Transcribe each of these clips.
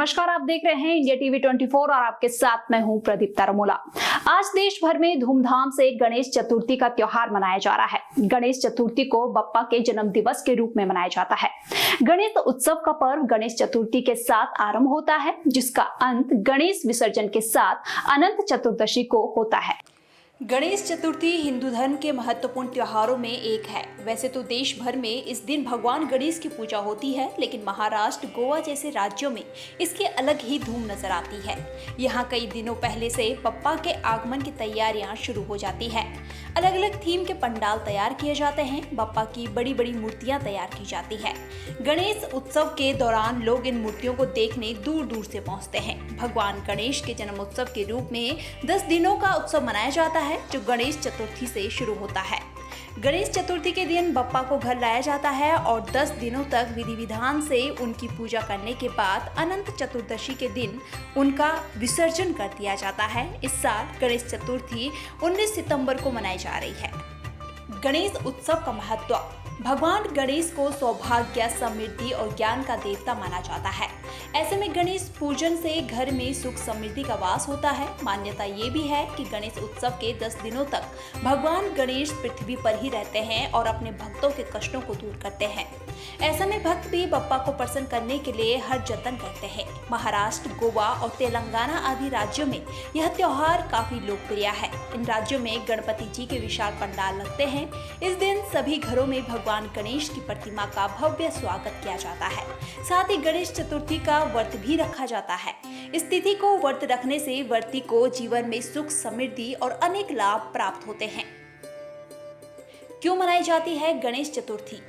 नमस्कार, आप देख रहे हैं इंडिया टीवी 24 और आपके साथ मैं हूं प्रदीप तारमोला। आज देश भर में धूमधाम से गणेश चतुर्थी का त्योहार मनाया जा रहा है। गणेश चतुर्थी को बप्पा के जन्म दिवस के रूप में मनाया जाता है। गणेश उत्सव का पर्व गणेश चतुर्थी के साथ आरंभ होता है, जिसका अंत गणेश विसर्जन के साथ अनंत चतुर्दशी को होता है। गणेश चतुर्थी हिंदू धर्म के महत्वपूर्ण त्योहारों में एक है। वैसे तो देश भर में इस दिन भगवान गणेश की पूजा होती है, लेकिन महाराष्ट्र, गोवा जैसे राज्यों में इसकी अलग ही धूम नजर आती है। यहाँ कई दिनों पहले से बप्पा के आगमन की तैयारियां शुरू हो जाती है। अलग अलग थीम के पंडाल तैयार किए जाते हैं। बप्पा की बड़ी बड़ी मूर्तियां तैयार की जाती है। गणेश उत्सव के दौरान लोग इन मूर्तियों को देखने दूर दूर से पहुंचते हैं। भगवान गणेश के जन्मोत्सव के रूप में 10 दिनों का उत्सव मनाया जाता है, जो गणेश चतुर्थी से शुरू होता है। गणेश चतुर्थी के दिन बप्पा को घर लाया जाता है और 10 दिनों तक विधि विधान से उनकी पूजा करने के बाद अनंत चतुर्दशी के दिन उनका विसर्जन कर दिया जाता है। इस साल गणेश चतुर्थी 19 सितंबर को मनाई जा रही है। गणेश उत्सव का महत्व। भगवान गणेश को सौभाग्य, समृद्धि और ज्ञान का देवता माना जाता है। ऐसे में गणेश पूजन से घर में सुख समृद्धि का वास होता है। मान्यता ये भी है कि गणेश उत्सव के 10 दिनों तक भगवान गणेश पृथ्वी पर ही रहते हैं और अपने भक्तों के कष्टों को दूर करते हैं। ऐसे में भक्त भी बप्पा को प्रसन्न करने के लिए हर जतन करते हैं। महाराष्ट्र, गोवा और तेलंगाना आदि राज्यों में यह त्योहार काफी लोकप्रिय है। इन राज्यों में गणपति जी के विशाल पंडाल लगते हैं। इस दिन सभी घरों में भगवान गणेश की प्रतिमा का भव्य स्वागत किया जाता है। साथ ही गणेश चतुर्थी का व्रत भी रखा जाता है। इस तिथि को व्रत रखने से व्रती को जीवन में सुख, समृद्धि और अनेक लाभ प्राप्त होते हैं। क्यों मनाई जाती है गणेश चतुर्थी?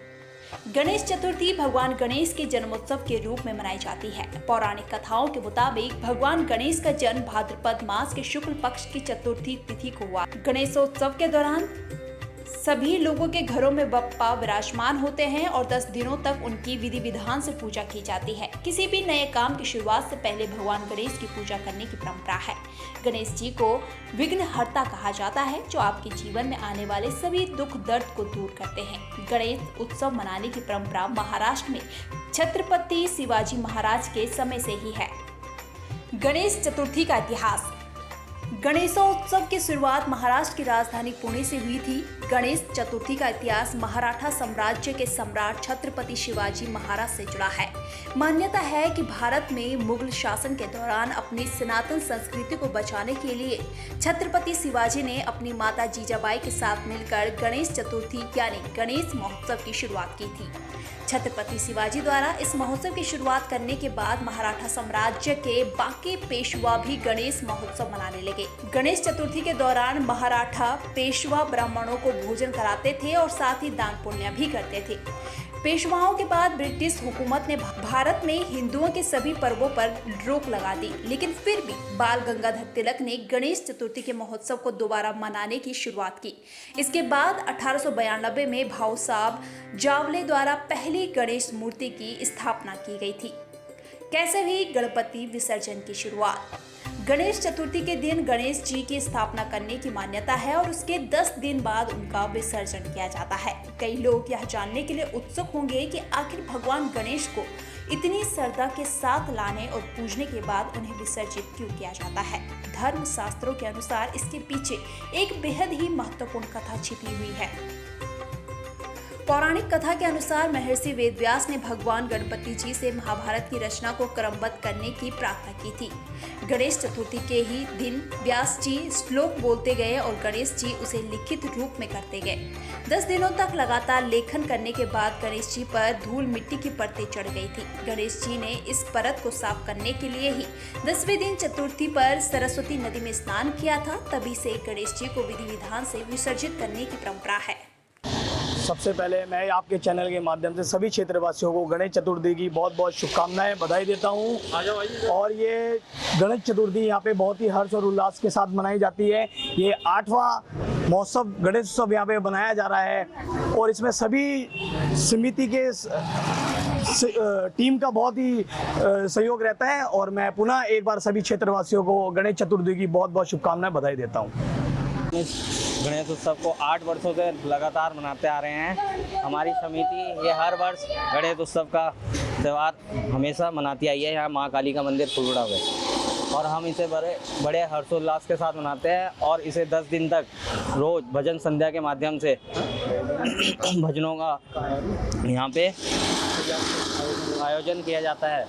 गणेश चतुर्थी भगवान गणेश के जन्मोत्सव के रूप में मनाई जाती है। पौराणिक कथाओं के मुताबिक भगवान गणेश का जन्म भाद्रपद मास के शुक्ल पक्ष की चतुर्थी तिथि को हुआ। गणेशोत्सव के दौरान सभी लोगों के घरों में बप्पा विराजमान होते हैं और 10 दिनों तक उनकी विधि विधान से पूजा की जाती है। किसी भी नए काम की शुरुआत से पहले भगवान गणेश की पूजा करने की परंपरा है। गणेश जी को विघ्नहर्ता कहा जाता है, जो आपके जीवन में आने वाले सभी दुख दर्द को दूर करते हैं। गणेश उत्सव मनाने की परंपरा महाराष्ट्र में छत्रपति शिवाजी महाराज के समय से ही है। गणेश चतुर्थी का इतिहास। गणेशोत्सव की शुरुआत महाराष्ट्र की राजधानी पुणे से हुई थी। गणेश चतुर्थी का इतिहास मराठा साम्राज्य के सम्राट छत्रपति शिवाजी महाराज से जुड़ा है। मान्यता है कि भारत में मुगल शासन के दौरान अपनी सनातन संस्कृति को बचाने के लिए छत्रपति शिवाजी ने अपनी माता जीजाबाई के साथ मिलकर गणेश चतुर्थी यानी गणेश महोत्सव की शुरुआत की थी। छत्रपति शिवाजी द्वारा इस महोत्सव की शुरुआत करने के बाद मराठा साम्राज्य के बाकी पेशवा भी गणेश महोत्सव मनाने लगे। गणेश चतुर्थी के दौरान मराठा पेशवा ब्राह्मणों को भोजन कराते थे और साथ ही दान पुण्य भी करते थे। पेशवाओं के बाद ब्रिटिश हुकूमत ने भारत में हिंदुओं के सभी पर्वों पर रोक लगा दी, लेकिन फिर भी बाल गंगाधर तिलक ने गणेश चतुर्थी के महोत्सव को दोबारा मनाने की शुरुआत की। इसके बाद 1892 में भाऊ साहब जावले द्वारा पहली गणेश मूर्ति की स्थापना की गई थी। कैसे हुई गणपति विसर्जन की शुरुआत? गणेश चतुर्थी के दिन गणेश जी की स्थापना करने की मान्यता है और उसके 10 दिन बाद उनका विसर्जन किया जाता है। कई लोग यह जानने के लिए उत्सुक होंगे कि आखिर भगवान गणेश को इतनी श्रद्धा के साथ लाने और पूजने के बाद उन्हें विसर्जित क्यों किया जाता है? धर्म शास्त्रों के अनुसार इसके पीछे एक बेहद ही महत्वपूर्ण कथा छिपी हुई है। पौराणिक कथा के अनुसार महर्षि वेदव्यास ने भगवान गणपति जी से महाभारत की रचना को क्रमबद्ध करने की प्रार्थना की थी। गणेश चतुर्थी के ही दिन व्यास जी श्लोक बोलते गए और गणेश जी उसे लिखित रूप में करते गए। 10 दिनों तक लगातार लेखन करने के बाद गणेश जी पर धूल मिट्टी की परतें चढ़ गई थी। गणेश जी ने इस परत को साफ करने के लिए ही 10वें दिन चतुर्थी पर सरस्वती नदी में स्नान किया था। तभी से गणेश जी को विधि विधान से विसर्जित करने की परंपरा है। सबसे पहले मैं आपके चैनल के माध्यम से सभी क्षेत्रवासियों को गणेश चतुर्थी की बहुत बहुत शुभकामनाएं, बधाई देता हूं। और ये गणेश चतुर्थी यहाँ पे बहुत ही हर्ष और उल्लास के साथ मनाई जाती है। ये 8वां महोत्सव गणेश उत्सव यहाँ पे बनाया जा रहा है और इसमें सभी समिति के टीम का बहुत ही सहयोग रहता है। और मैं पुनः एक बार सभी क्षेत्रवासियों को गणेश चतुर्थी की बहुत बहुत शुभकामनाएं, बधाई देता हूँ। गणेश उत्सव को 8 वर्षों से लगातार मनाते आ रहे हैं। हमारी समिति ये हर वर्ष गणेश उत्सव का त्यौहार हमेशा मनाती आई है यहाँ माँ काली का मंदिर फुलबड़ा में, और हम इसे बड़े हर्षोल्लास के साथ मनाते हैं। और इसे 10 दिन तक रोज़ भजन संध्या के माध्यम से भजनों का यहाँ पे आयोजन किया जाता है।